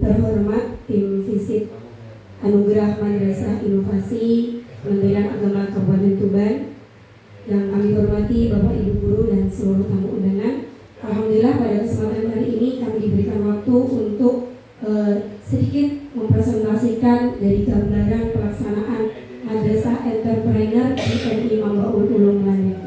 terhormat tim visit Anugerah Madrasah Inovasi Kementerian Agama Kabupaten Tuban, yang kami hormati Bapak Ibu Guru dan seluruh tamu undangan. Alhamdulillah pada kesempatan hari ini kami diberikan waktu untuk sedikit mempresentasikan dari gambaran pelaksanaan Madrasah Entrepreneur di MI Mambaul Ulum Landak.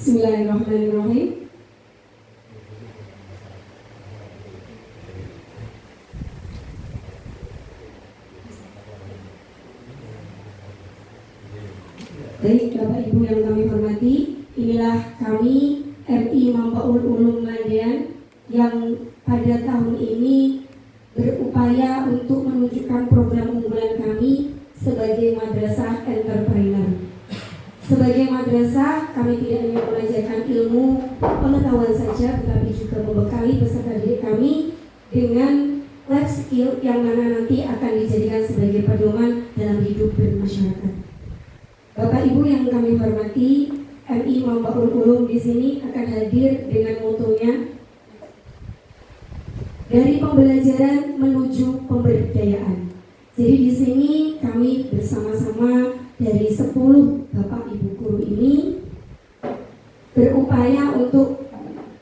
Bismillahirrahmanirrahim. Baik Bapak Ibu yang kami hormati, inilah kami MI Mambaul Ulum Mandian yang pada tahun ini berupaya untuk menunjukkan program unggulan kami sebagai madrasah entrepreneur. Sebagai madrasah, kami tidak hanya mengajarkan ilmu pengetahuan saja, tetapi juga membekali peserta didik kami dengan life skill yang mana nanti akan dijadikan sebagai pedoman dalam hidup bermasyarakat. Bapak Ibu yang kami hormati, MI Mambaul Ulum di sini akan hadir dengan motonya dari pembelajaran menuju pemberdayaan. Jadi di sini kami bersama-sama dari 10 Bapak Ibu guru ini berupaya untuk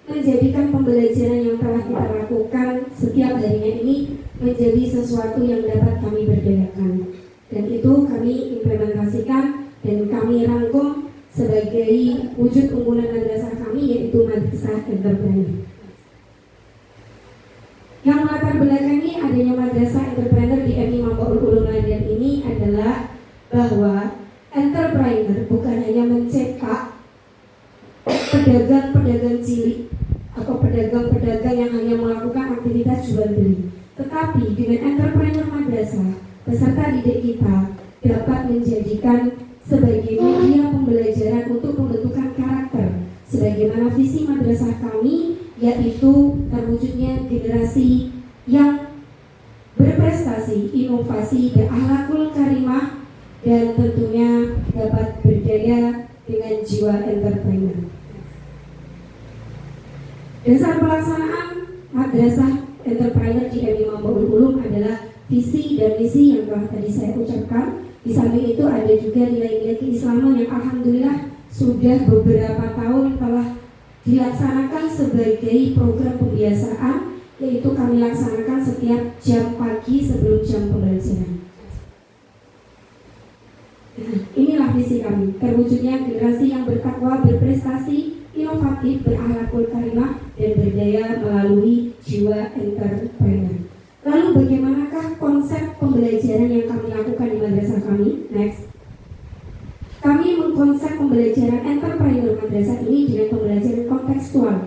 menjadikan pembelajaran yang telah kita lakukan setiap harinya ini menjadi sesuatu yang dapat kami berdayakan. Dan itu kami implementasikan dan kami rangkum sebagai wujud unggulan madrasah kami, yaitu Madrasah Entrepreneur. Yang melatar belakangi adanya Madrasah Entrepreneur di MI Mambaul Ulum Landak ini adalah bahwa entrepreneur bukan hanya mencetak pedagang-pedagang cilik atau pedagang-pedagang yang hanya melakukan aktivitas jual beli, tetapi dengan entrepreneur madrasah, peserta didik kita dapat menjadikan sebagai media pembelajaran untuk pembentukan karakter sebagaimana visi madrasah kami, yaitu terwujudnya generasi yang berprestasi, inovasi, berakhlakul karimah, dan tentunya dapat berdaya dengan jiwa entrepreneur. Dasar pelaksanaan Madrasah Entrepreneur di MI Mambaul Ulum adalah visi dan misi yang telah tadi saya ucapkan. Di samping itu ada juga nilai-nilai keislaman yang alhamdulillah sudah beberapa tahun telah dilaksanakan sebagai program pembiasaan, yaitu kami laksanakan setiap jam pagi sebelum jam pembelajaran. Inilah visi kami, terwujudnya generasi yang bertakwa, berprestasi, inovatif, berakhlakul karimah, dan berdaya melalui jiwa entrepreneur. Lalu bagaimanakah konsep pembelajaran yang kami lakukan di madrasah kami? Next. Kami mengkonsep pembelajaran entrepreneur madrasah ini dengan pembelajaran kontekstual,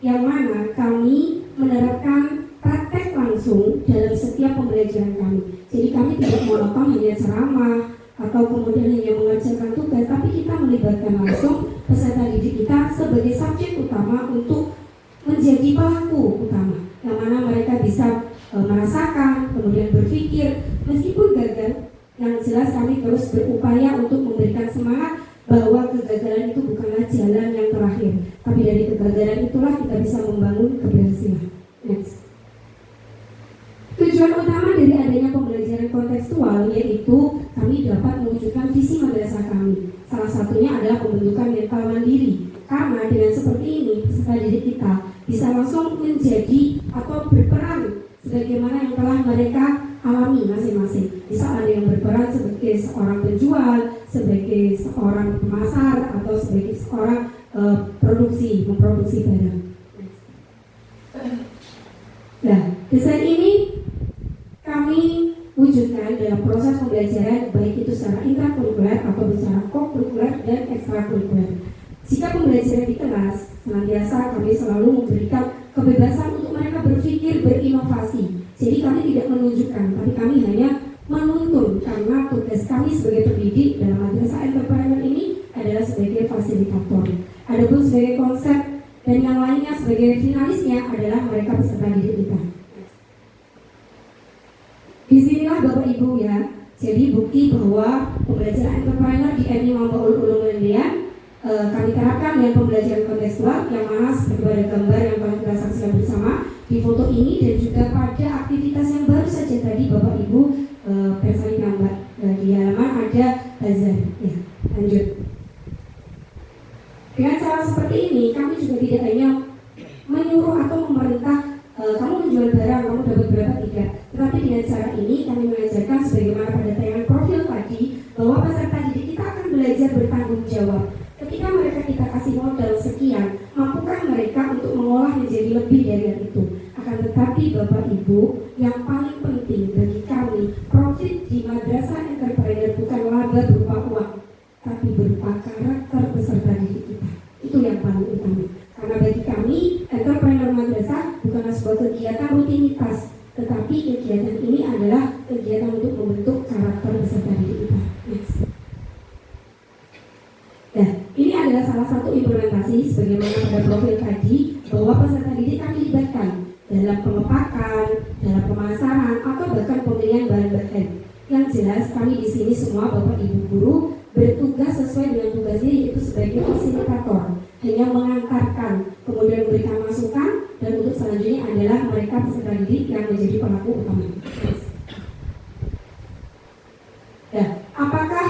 yang mana kami menerapkan praktek langsung dalam setiap pembelajaran kami. Jadi kami tidak monoton hanya ceramah atau kemudian hanya mengerjakan tugas, tapi kita melibatkan langsung peserta didik kita sebagai subjek utama untuk menjadi pelaku utama, yang mana mereka bisa merasakan, kemudian berpikir, meskipun gagal, yang jelas kami terus berupaya untuk memberikan semangat bahwa kegagalan itu bukanlah jalan yang terakhir, tapi dari kegagalan itulah kita bisa membangun keberhasilan. Next. Tujuan utama dari adanya pembelajaran kontekstual yaitu kami dapat mewujudkan visi madrasah kami. Salah satunya adalah pembentukan mental mandiri. Karena dengan seperti ini peserta didik kita bisa langsung menjadi atau berperan sebagaimana yang telah mereka alami masing-masing. Bisa ada yang berperan sebagai seorang penjual, sebagai seorang pemasar, atau sebagai seorang memproduksi barang. Nah, desain ini kami wujudkan dalam proses pembelajaran baik itu secara intrakurikuler atau secara kokurikuler dan ekstrakurikuler. Jika pembelajaran di kelas, senantiasa kami selalu memberikan kebebasan untuk mereka berpikir berinovasi. Jadi kami tidak menunjukkan, tapi kami hanya menuntun, karena tugas kami sebagai pendidik dalam madrasah entrepreneur ini adalah sebagai fasilitator. Adapun sebagai konsep dan yang lainnya sebagai finalisnya adalah mereka peserta didik kita. Disinilah Bapak Ibu ya, jadi bukti bahwa pembelajaran entrepreneur di MI Mambaul Ulum Lendian kami terapkan dengan pembelajaran kontekstual yang mana seperti pada gambar yang telah kita saksikan bersama di foto ini, dan juga pada aktivitas yang baru saja tadi Bapak Ibu bersama gambar di halaman ada bazar. Ya, lanjut. Dengan cara seperti ini kami juga tidak hanya menyuruh atau memerintah kamu menjual barang, kamu dapat berapa, tidak. Tetapi dengan cara ini kami mengajarkan sebagaimana pada tayangan profil tadi bahwa peserta didik kita akan belajar bertanggung jawab. Ketika mereka kita kasih modal sekian, mampukah mereka untuk mengolah menjadi lebih dari itu? Akan tetapi Bapak Ibu, yang paling penting bagi kami, profit di madrasah entrepreneur bukan laba berupa uang, tapi berupa karakter peserta didik kita. Itu yang paling utama. Karena bagi kami, entrepreneur madrasah bukanlah sebuah kegiatan rutinitas, tetapi kegiatan ini adalah kegiatan untuk membentuk karakter peserta didik kita. Next. Nah, ini adalah salah satu implementasi sebagaimana pada profil tadi, bahwa peserta didik kami libatkan dalam pengepakan, dalam pemasaran, atau bahkan pemilihan bahan-bahan. Yang jelas kami di sini semua Bapak Ibu guru bertugas sesuai dengan tugasnya, yaitu sebagai fasilitator, hanya mengantarkan, kemudian memberikan masukan, dan untuk selanjutnya adalah mereka peserta didik yang menjadi pelaku utama. Nah, apakah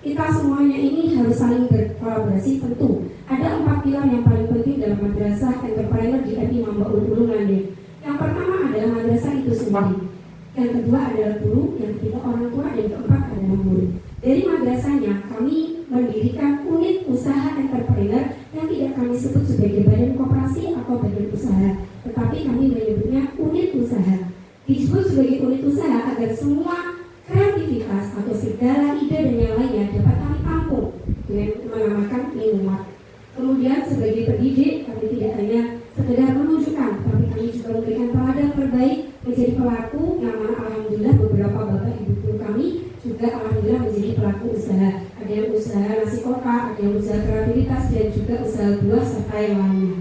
kita semuanya ini harus saling berkolaborasi? Tentu. Ada 4 pilar yang paling penting dalam madrasah entrepreneur di MI Mambaul Ulum Lendian. Yang pertama adalah madrasah itu sendiri. Yang kedua adalah guru, yang ketiga orang tua, dan keempat adalah murid. Dari madrasahnya kami mendirikan unit usaha entrepreneur yang tidak kami sebut sebagai badan koperasi atau badan usaha, tetapi kami menyebutnya unit usaha. Disebut sebagai unit usaha agar semua kreativitas atau segala ide dan yang lainnya dapat kami tampung dengan menamakan minuman. Kemudian sebagai pendidik kami tidak hanya sekedar menunjukkan, tapi kami juga memberikan teladan terbaik menjadi pelaku, yang mana alhamdulillah beberapa bapak ibu guru kami juga alhamdulillah menjadi pelaku usaha. Ada yang usaha nasi kotak, ada yang usaha kreativitas, dan juga usaha buah serta yang lainnya.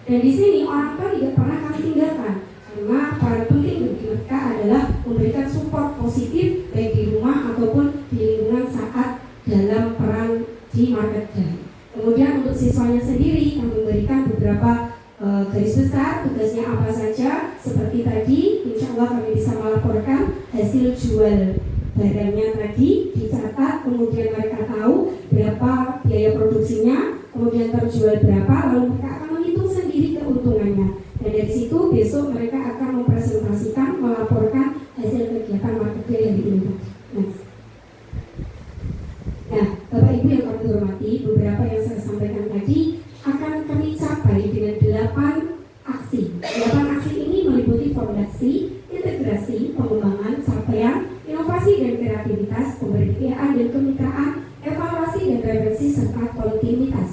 Dan di sini orang tua tidak pernah kami tinggalkan, karena peran penting bagi mereka adalah memberikan support positif baik di rumah ataupun di lingkungan saat dalam peran di marketplace. Kemudian untuk siswanya sendiri kami memberikan beberapa garis besar tugasnya apa saja. Seperti tadi, insya Allah kami bisa melaporkan hasil jual barangnya tadi, dicatat, kemudian mereka tahu berapa biaya produksinya, kemudian terjual berapa, lalu mereka akan menghitung sendiri keuntungannya. Dan dari situ besok mereka akan mempresentasikan, melaporkan hasil kegiatan marketplace yang diunduh. Nah, Bapak Ibu yang kami hormati, beberapa yang saya sampaikan tadi akan kami capai dengan 8 aksi. 8 aksi ini meliputi fondasi, integrasi, pengembangan, capaian, inovasi dan kreativitas, pemberdayaan dan kemitraan, evaluasi dan referensi serta kontinuitas.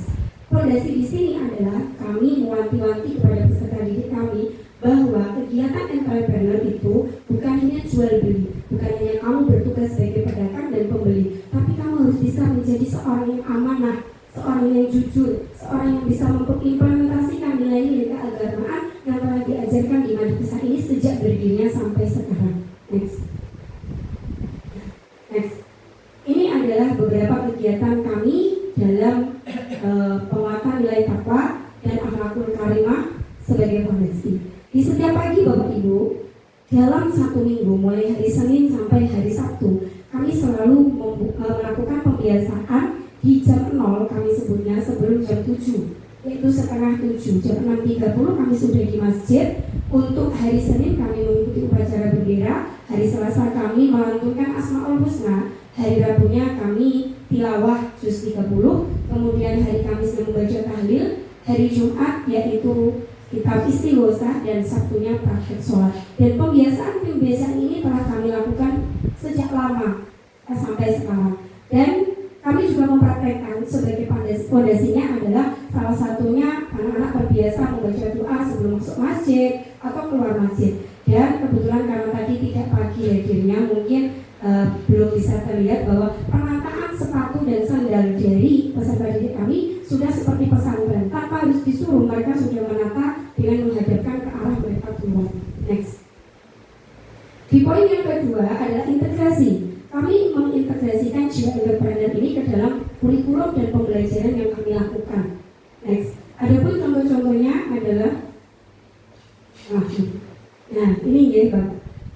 Fondasi di sini adalah kami mewanti-wanti kepada peserta didik kami bahwa kegiatan entrepreneur itu bukan hanya jual beli, bukan hanya kamu bertugas sebagai pedagang dan pembeli, tapi kamu harus bisa menjadi seorang yang amanah, seorang yang jujur, seorang yang bisa mengimplementasikan nilai-nilai keagamaan yang telah diajarkan di madrasah ini sejak berdirinya sampai sekarang. Next. Ini adalah beberapa kegiatan kami dalam penguatan nilai takwa dan akhlakul karimah sebagai fondasi. Di setiap pagi Bapak Ibu, dalam 1 minggu mulai hari Senin sampai hari Sabtu, kami selalu melakukan pembiasaan di jam 0, kami sebutnya sebelum jam 7, yaitu setengah 7, jam 6.30 kami sudah di masjid. Untuk hari Senin kami mengikuti upacara bendera, hari Selasa kami melantunkan Asmaul Husna, hari Rabunya kami tilawah juz 30, kemudian hari Kamisnya membaca tahlil, hari Jumat yaitu kitab istighosah, dan Sabtunya praktek sholat. Dan pembiasaan ini telah kami lakukan sejak lama sampai sekarang. Dan kami juga mempraktekkan sebagai fondasinya adalah salah satunya anak-anak terbiasa membaca doa sebelum masuk masjid, atau keluar masjid. Dan kebetulan karena tadi tidak pagi hadirnya, mungkin belum bisa terlihat bahwa penataan sepatu dan sandal dari peserta didik kami sudah seperti pesantren, tanpa harus disuruh, mereka sudah menata dengan menghadapkan ke arah mereka keluar. Next. Di poin yang kedua adalah integrasi. Kami mengintegrasikan jiwa entrepreneur ini ke dalam kurikulum dan pembelajaran yang kami lakukan. Next. Adapun contoh-contohnya adalah, nah ini ya Pak.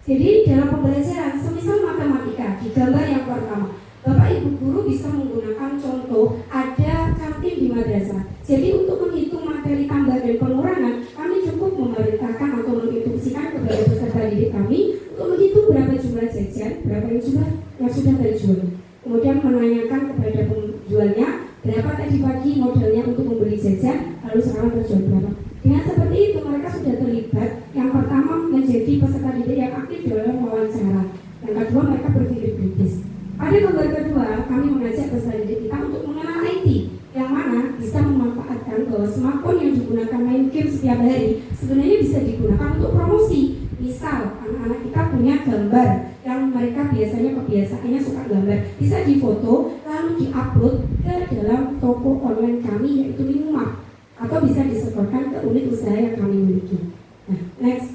Jadi dalam pembelajaran, semisal matematika, di gambar yang pertama, Bapak Ibu guru bisa menggunakan contoh ada kantin di madrasah. Jadi untuk menghitung materi tambah dan pengurangan, kami cukup memerintahkan atau menginstruksikan kepada peserta didik kami untuk menghitung berapa jumlah jajan, berapa jumlah yang sudah terjual. Kemudian menanyakan kepada penjualnya berapa tadi pagi modalnya untuk membeli jajan, lalu sekarang terjual berapa. Dengan seperti itu mereka sudah terlibat. Yang pertama menjadi peserta didik yang aktif dalam wawancara. Yang kedua mereka berpikir kritis. Pada gambar kedua kami mengajak peserta didik kita untuk mengenal IT, yang mana bisa memanfaatkan bahwa smartphone yang digunakan main game setiap hari sebenarnya bisa digunakan untuk promosi. Misal anak-anak kita punya gambar yang mereka biasanya kebiasaannya suka gambar, bisa difoto lalu diupload ke dalam toko online kami yaitu Minumart, atau bisa disetorkan ke unit usaha yang kami miliki. Nah, next.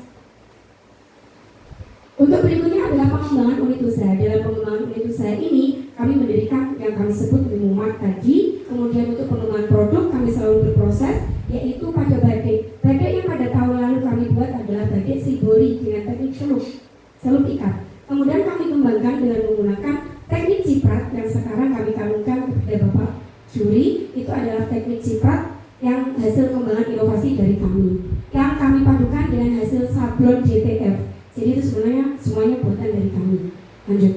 Untuk berikutnya adalah pengembangan unit usaha. Dalam pengembangan unit usaha ini, kami mendirikan yang kami sebut Minumart tadi. Kemudian untuk pengembangan produk, kami selalu berproses, yaitu pada batik. Batik yang pada tahun lalu kami buat adalah batik Shibori dengan teknik celup ikat. Kemudian kami kembangkan dengan menggunakan teknik ciprat yang sekarang kami kalungkan kepada Bapak Juri. Itu adalah teknik ciprat yang hasil kembangan inovasi dari kami, yang kami padukan dengan hasil sablon JTF. Jadi itu sebenarnya semuanya buatan dari kami. Lanjut.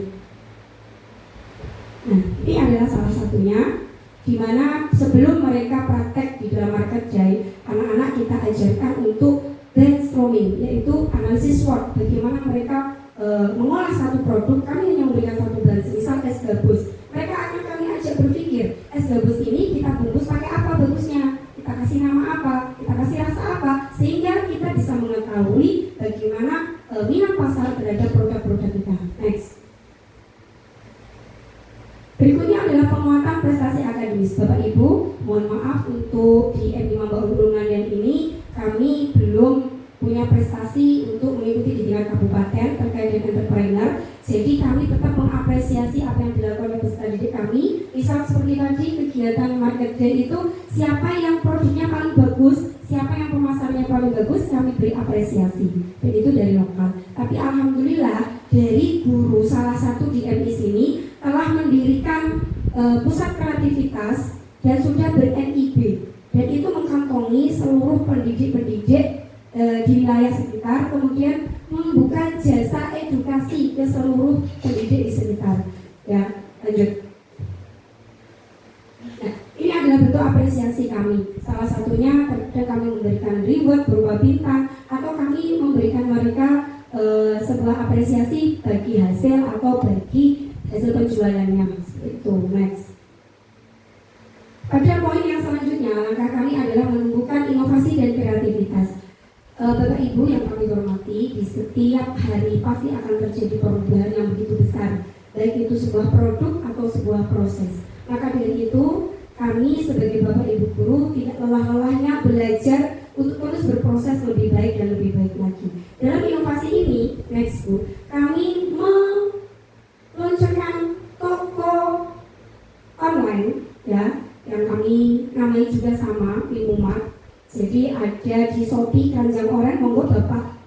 Nah, ini adalah salah satunya, di mana sebelum mereka praktek di dalam market jai, anak-anak kita ajarkan untuk brainstorming, yaitu analisis SWOT. Bagaimana mereka mengolah satu produk. Kami hanya memberikan satu brand, misal es gabus. Mereka akan kami ajak berpikir, es gabus ini kita bungkus pakai apa bagusnya, kita kasih nama apa, kita kasih rasa apa, sehingga kita bisa mengetahui bagaimana minat pasar terhadap produk-produk kita. Next. Berikutnya adalah penguatan prestasi akademis. Bapak Ibu, mohon maaf untuk di M5 Baurungan ini kami belum punya prestasi untuk mengikuti di tingkat kabupaten terkait dengan entrepreneur. Jadi kami tetap mengapresiasi apa yang dilakukan oleh peserta didik kami. Misal seperti tadi kegiatan market day itu, siapa yang produknya paling bagus, siapa yang pemasarannya paling bagus, kami beri apresiasi. Dan itu dari lokal. Tapi alhamdulillah dari guru salah satu di MI sini telah mendirikan pusat kreativitas dan sudah ber-NIB. Dan itu mengkantongi seluruh pendidik-pendidik di wilayah sekitar, kemudian membuka jasa edukasi ke seluruh pendidik di sekitar. Ya, lanjut. Nah, ini adalah bentuk apresiasi kami. Salah satunya kami memberikan reward berupa bintang, atau kami memberikan mereka sebuah apresiasi bagi hasil atau bagi hasil penjualannya. Itu next. Pada poin yang selanjutnya, langkah kami adalah menumbuhkan inovasi dan kreativitas. Bapak Ibu yang kami hormati, di setiap hari pasti akan terjadi perubahan yang begitu besar, baik itu sebuah produk atau sebuah proses. Maka dari itu, kami sebagai Bapak Ibu guru tidak lelah-lelahnya belajar untuk terus berproses lebih baik dan lebih baik lagi. Dalam inovasi ini, next Bu, kami meluncurkan toko online, ya, yang kami namai juga sama Minumart. Jadi ada di Shopee keranjang oren, monggo Bapak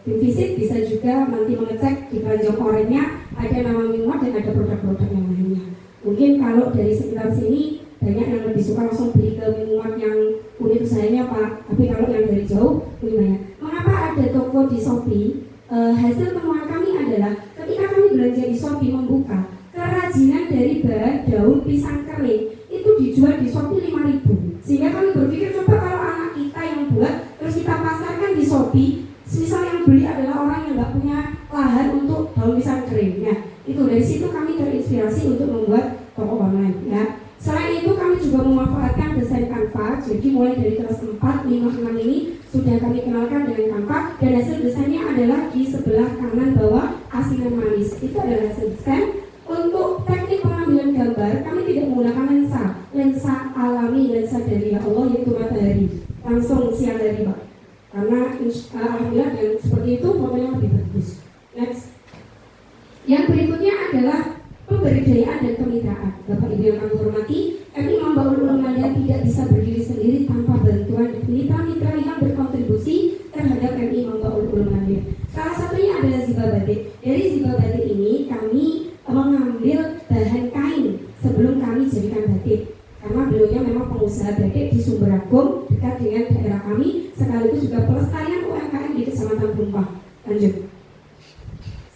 visit, bisa juga nanti mengecek di keranjang orennya ada nama Minumart dan ada produk-produk yang lainnya. Mungkin kalau dari sekitar sini banyak yang lebih suka langsung beli ke Minumart yang unit usahanya Pak, tapi kalau yang dari jauh gimana? Mengapa ada toko di Shopee? Hasil temuan kami adalah ketika kami belanja di Shopee membuka kerajinan dari bahan daun pisang kering itu dijual di Shopee 5.000. Sehingga kami berpikir, coba kalau anak kita yang buat terus kita pasarkan di Shopee, misal yang beli adalah orang yang nggak punya lahan untuk daun pisang kering. Ya, itu dari situ kami terinspirasi untuk membuat toko online. Ya, selain itu kami juga memanfaatkan desain Canva. Jadi mulai dari kelas 4, 5, 6 ini sudah kami kenalkan dengan Canva. hasil desainnya adalah di sebelah kanan bawah asinan manis. Itu adalah hasil desain. Untuk teknik pengambilan gambar, kami tidak menggunakan lensa alami, lensa dari Allah yaitu matahari, langsung siang hari Pak. Karena alhamdulillah dan seperti itu fotonya lebih bagus. Next. Yang berikutnya adalah pemberdayaan dan kemitraan. Bapak Ibu yang kami hormati, MI Mambaul Ulama tidak bisa berdiri sendiri tanpa bantuan mitra-mitra yang berkontribusi terhadap MI Mambaul Ulama. Salah satunya adalah Ziba Batik. Dari Ziba Batik ini kami mengambil bahan kain sebelum kami jadikan batik. Karena beliaunya memang pengusaha batik di Sumber Agung dekat dengan daerah kami, sekaligus juga pelestarian UMKM di Kecamatan Bumpah. Lanjut.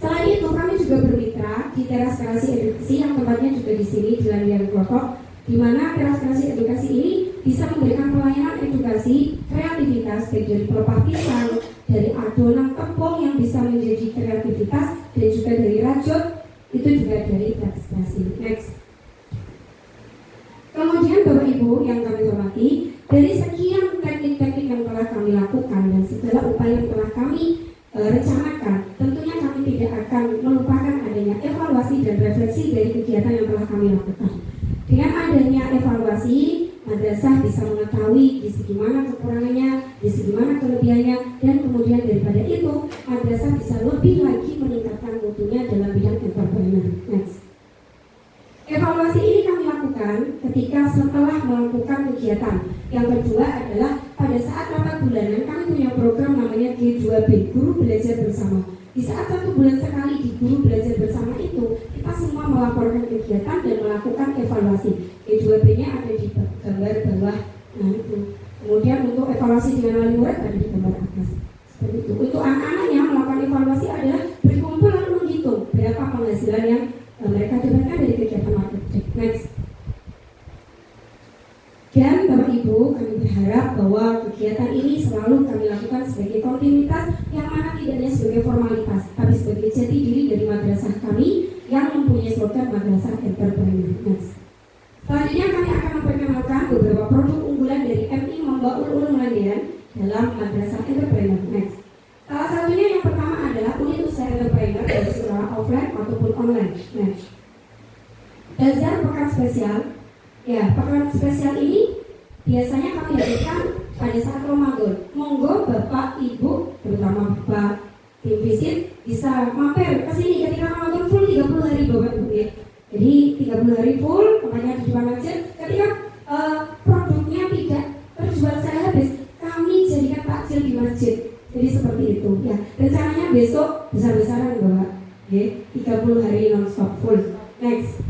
Selain itu kami juga bermitra di Teras Kreasi Edukasi yang tempatnya juga di sini di Landian Klotok, di mana Teras Kreasi Edukasi ini bisa memberikan pelayanan edukasi kreativitas baik dari pelepah pisang, dari adonan tepung yang bisa menjadi kreativitas dan juga dari rajut, itu juga dari Teras Kreasi. Next. Kemudian Bapak Ibu yang kami hormati, dari sekian teknik-teknik yang telah kami lakukan dan segala upaya yang telah kami rencanakan, tentunya kami tidak akan melupakan adanya evaluasi dan refleksi dari kegiatan yang telah kami lakukan. Dengan adanya evaluasi, madrasah bisa mengetahui di segi mana kekurangannya, di segi mana kelebihannya, dan kemudian daripada itu, madrasah bisa lebih lagi meningkatkan mutunya dalam bidang entrepreneur. Next. Evaluasi ini kami lakukan ketika setelah melakukan kegiatan. Yang kedua adalah pada saat rapat bulanan kami punya program namanya G2B, Guru Belajar Bersama. Di saat 1 bulan sekali di Guru Belajar Bersama itu, kita semua melaporkan kegiatan dan melakukan evaluasi. G2B-nya ada di gambar bawah. Nah itu. Kemudian untuk evaluasi dengan wali murid ada di gambar atas. Seperti itu. Untuk anak-anaknya melakukan evaluasi adalah berkumpul lalu menghitung berapa penghasilan yang mereka dapatkan dari kegiatan marketing. Next. Dan Bapak Ibu, kami berharap bahwa kegiatan ini selalu kami lakukan sebagai kontinuitas yang mana tidak hanya sebagai formalitas, tapi sebagai jati diri dari madrasah kami yang mempunyai slogan Madrasah Entrepreneur. Next. Selanjutnya kami akan memperkenalkan beberapa produk unggulan dari MI Mambaul Ulama dalam Madrasah Entrepreneur. Next. Salah satunya yang pertama adalah unit usaha entrepreneur dari sekolah offline ataupun online. Next. Bazar pekan spesial. Ya, pekan spesial ini biasanya kami hadirkan pada saat Ramadan. Monggo Bapak Ibu, terutama Bapak tim visit, bisa mampir ke sini ketika Ramadan full 30 hari Bapak Ibu. Jadi 30 hari full, tempatnya di depan masjid. Ketika produknya tidak terjual secara habis, kami jadikan takjil di masjid. Jadi seperti itu. Ya, rencananya besok besar-besaran Bapak. 30 hari non-stop full. Next.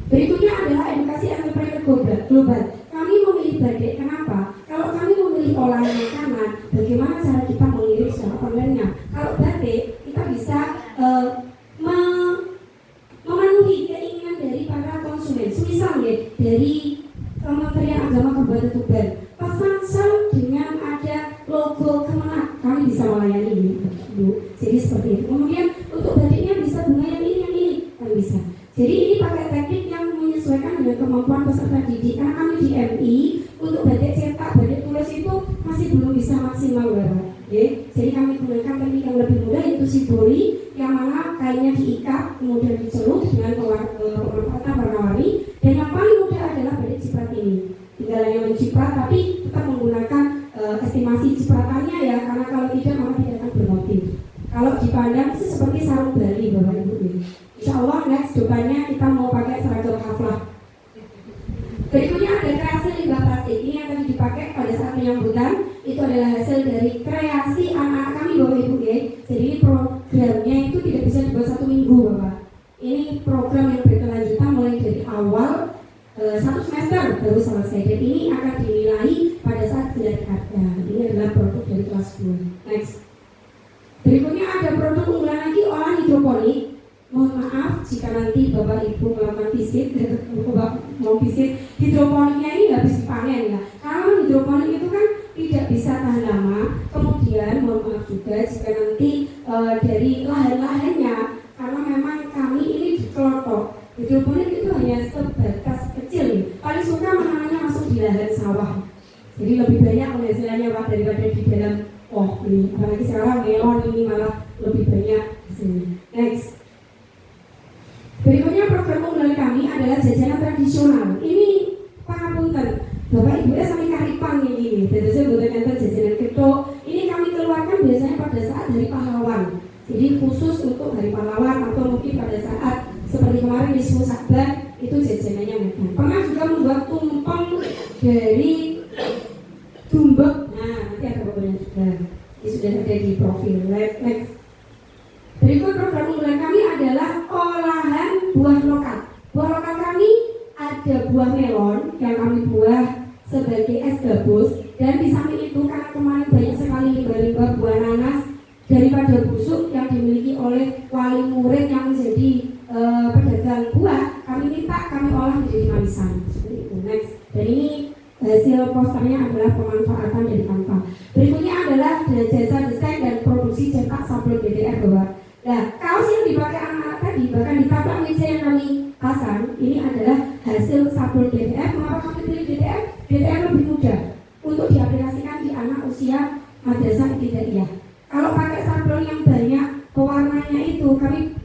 Berikutnya adalah edukasi entrepreneur global. Kami memilih batik, kenapa? Kalau kami memilih olahan makanan, bagaimana cara kita mengirim secara online-nya? Kalau batik, kita bisa memenuhi keinginan dari para konsumen. Misalnya dari Kementerian Agama Kabupaten Tuban, pesan sel dengan ada logo Kemenak, kami bisa melayani Bu. Jadi seperti itu. Kemudian untuk batiknya bisa bunga yang ini, kami bisa. Jadi ini pakai teknik yang menyesuaikan dengan kemampuan peserta didik. Karena kami di MI untuk batik cetak, batik tulis itu masih belum bisa maksimal Bapak. Jadi kami gunakan teknik yang lebih mudah yaitu shibori, yang mana kainnya diikat kemudian dicelup dengan pemanfaatan warna-warni. Dan yang paling mudah adalah batik ciprat ini. Tinggal hanya menciprat tapi tetap menggunakan estimasi cipratannya ya, karena kalau tidak maka tidak akan bermotif. Kalau dipandang itu seperti sarung Bali Bapak Ibu. Insya Allah next depannya kita mau pakai seragam haflah. Berikutnya ada kreasi limbah plastik. Ini yang tadi dipakai pada saat penyambutan. Itu adalah hasil dari kreasi anak-anak kami Bapak Ibu ya. Jadi ini programnya itu tidak bisa dibuat 1 minggu Bapak. Ini program yang berkelanjutan mulai dari awal 1 semester baru selesai. Dan ini akan dinilai pada saat gelar karya. Ini adalah produk dari kelas 2. Next. Berikutnya ada produk unggulan lagi olahan hidroponik. Mohon maaf jika nanti Bapak Ibu melakukan visit, mau visit, hidroponiknya ini nggak bisa dipanen ya. Karena hidroponik itu kan tidak bisa tahan lama. Kemudian mohon maaf juga jika nanti dari lahan-lahannya, karena memang kami ini di Klotok, hidroponik itu hanya sebatas kecil nih. Paling suka menanamnya masuk di lahan sawah. Jadi lebih banyak penghasilannya Pak daripada di dalam ini. Apalagi sekarang melon ini malah lebih banyak di sini. Next. Berikutnya program unggulan kami adalah jajanan tradisional. Ini pangapunten, Bapak Ibu sampai karipan ini. Jadi saya butuh enten jajanan ketok. Ini kami keluarkan biasanya pada saat Hari Pahlawan. Jadi khusus untuk Hari Pahlawan atau mungkin pada saat seperti kemarin di 10 Saban itu jajanannya Medan. Pernah juga membuat tumpeng dari tumbek. Nah, nanti ada beberapa juga. Ini sudah ada di profil. Next. Berikut program unggulan kami adalah olahan buah lokal. Buah lokal kami ada buah melon yang kami buah sebagai es gabus, dan di samping itu karena kemarin banyak sekali limbah-limbah buah nanas daripada busuk yang dimiliki oleh wali murid yang menjadi pedagang buah, kami minta kami olah menjadi manisan seperti itu. Next. Dan ini hasil posternya adalah pemanfaatan dari kanva. Berikutnya adalah jasa desain dan produksi cetak sablon BDF Bapak. Nah, kaos yang dipakai anak-anak tadi, bahkan di taplak meja yang kami pasang, ini adalah hasil sablon BDF. Mengapa kami pilih BDF? BDF lebih mudah untuk diaplikasikan di anak usia madrasah ibtidaiyah. Kalau pakai sablon yang banyak pewarnanya itu, kami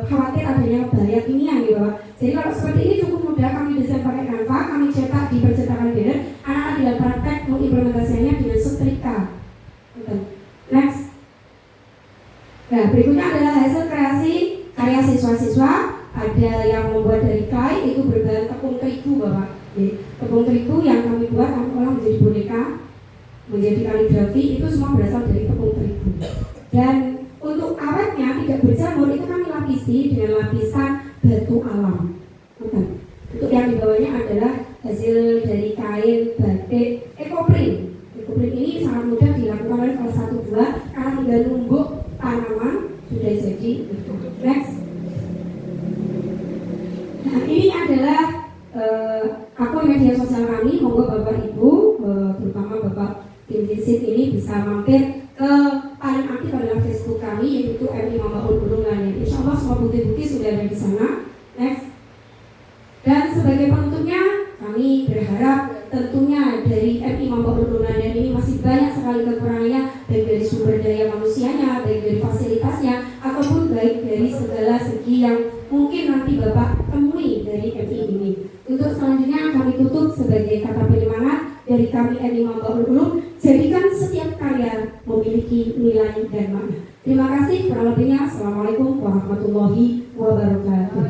khawatir adanya bahaya kimia nih Bapak. Jadi kalau seperti ini cukup mudah, kami desain pakai kanva, kami cetak di percetakan banner, anak-anak tinggal praktek mengimplementasikannya dengan setrika. Next. Nah, berikutnya adalah hasil kreasi karya siswa-siswa. Ada yang membuat dari clay, itu berbahan tepung terigu Bapak. Tepung terigu yang kami buat, kami olah menjadi boneka, menjadi kaligrafi, itu semua berasal dari tepung terigu. Dan untuk awetnya tidak berjamur itu kami lapisi dengan lapisan batu alam. Untuk yang di bawahnya adalah hasil dari kain batik ekoprint. Ekoprint ini sangat mudah dilakukan oleh kelas 1-2 karena tinggal numbuk tanaman sudah jadi. Next. Nah, ini adalah akun media sosial kami. Monggo Bapak Ibu, terutama Bapak tim visit ini bisa mampir ke paling aktif adalah Facebook kami, yaitu MI Mambaul Ulungan. Insya Allah semua bukti-bukti sudah ada di sana. Next. Dan sebagai penutupnya, kami berharap tentunya dari MI Mambaul Ulungan ini masih banyak sekali kekurangannya, baik dari sumber daya manusianya, baik dari fasilitasnya, ataupun baik dari segala segi yang mungkin nanti Bapak temui dari MI ini. Untuk selanjutnya kami tutup sebagai kata penyemangat dari kami MI Mambaul Ulum, jadikan setiap karya memiliki nilai dan makna. Terima kasih, kurang lebihnya. Assalamualaikum warahmatullahi wabarakatuh.